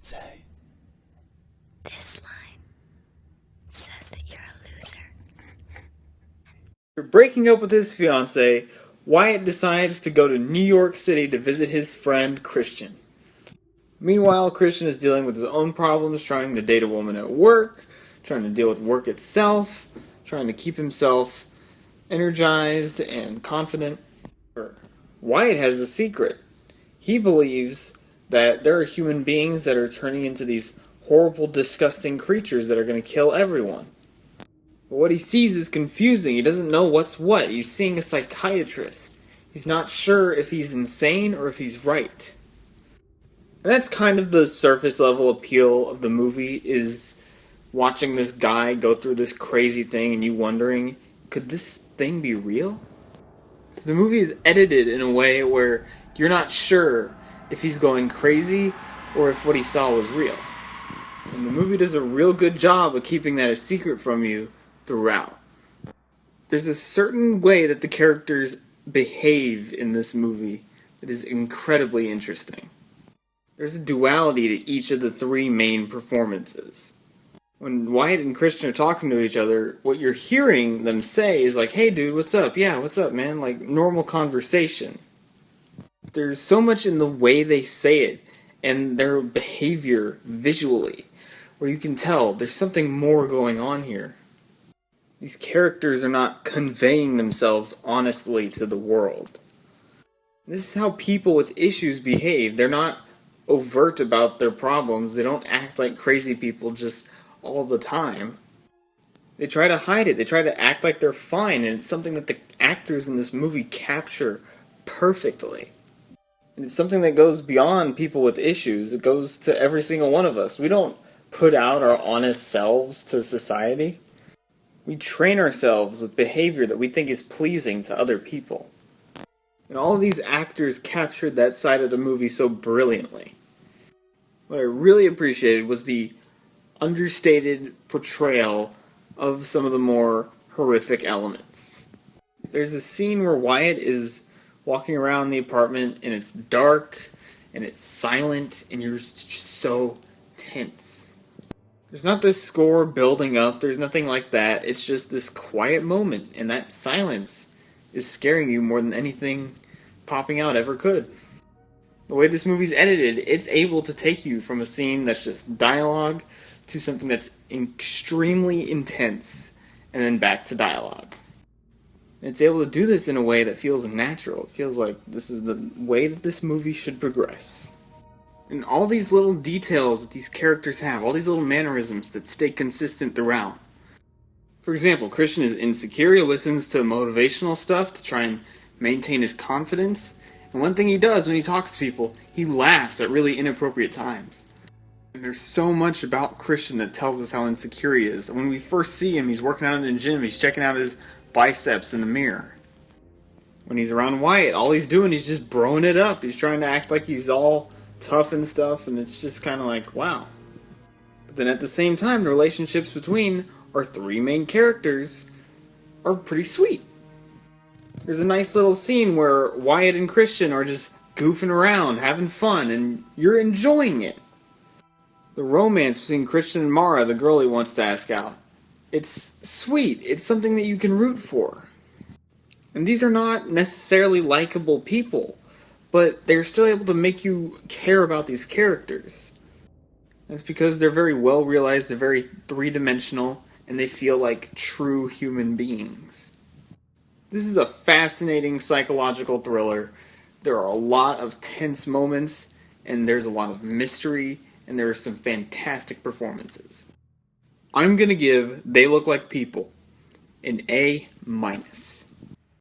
it say? This line says that you're a loser. After breaking up with his fiancée, Wyatt decides to go to New York City to visit his friend Christian. Meanwhile, Christian is dealing with his own problems, trying to date a woman at work, trying to deal with work itself, trying to keep himself energized and confident. Wyatt has a secret. He believes that there are human beings that are turning into these horrible, disgusting creatures that are going to kill everyone. But what he sees is confusing. He doesn't know what's what. He's seeing a psychiatrist. He's not sure if he's insane or if he's right. And that's kind of the surface level appeal of the movie, is watching this guy go through this crazy thing and you wondering, could this thing be real? So the movie is edited in a way where you're not sure if he's going crazy or if what he saw was real. And the movie does a real good job of keeping that a secret from you throughout. There's a certain way that the characters behave in this movie that is incredibly interesting. There's a duality to each of the three main performances. When Wyatt and Christian are talking to each other, what you're hearing them say is like, hey dude, what's up? Yeah, what's up, man? Like, normal conversation. There's so much in the way they say it and their behavior visually where you can tell there's something more going on here. These characters are not conveying themselves honestly to the world. This is how people with issues behave. They're not overt about their problems. They don't act like crazy people just all the time. They try to hide it. They try to act like they're fine, and it's something that the actors in this movie capture perfectly. And it's something that goes beyond people with issues. It goes to every single one of us. We don't put out our honest selves to society. We train ourselves with behavior that we think is pleasing to other people. And all of these actors captured that side of the movie so brilliantly. What I really appreciated was the understated portrayal of some of the more horrific elements. There's a scene where Wyatt is walking around the apartment and it's dark and it's silent and you're just so tense. There's not this score building up, there's nothing like that. It's just this quiet moment, and that silence is scaring you more than anything popping out ever could. The way this movie's edited, it's able to take you from a scene that's just dialogue to something that's extremely intense, and then back to dialogue. And it's able to do this in a way that feels natural. It feels like this is the way that this movie should progress. And all these little details that these characters have, all these little mannerisms that stay consistent throughout. For example, Christian is insecure, he listens to motivational stuff to try and maintain his confidence. And one thing he does when he talks to people, he laughs at really inappropriate times. And there's so much about Christian that tells us how insecure he is. When we first see him, he's working out in the gym, he's checking out his biceps in the mirror. When he's around Wyatt, all he's doing is just broing it up. He's trying to act like he's all tough and stuff, and it's just kind of like, wow. But then at the same time, the relationships between our three main characters are pretty sweet. There's a nice little scene where Wyatt and Christian are just goofing around, having fun, and you're enjoying it. The romance between Christian and Mara, the girl he wants to ask out, it's sweet. It's something that you can root for. And these are not necessarily likable people, but they're still able to make you care about these characters. That's because they're very well realized, they're very three-dimensional, and they feel like true human beings. This is a fascinating psychological thriller. There are a lot of tense moments, and there's a lot of mystery, and there are some fantastic performances. I'm gonna give They Look Like People an A-.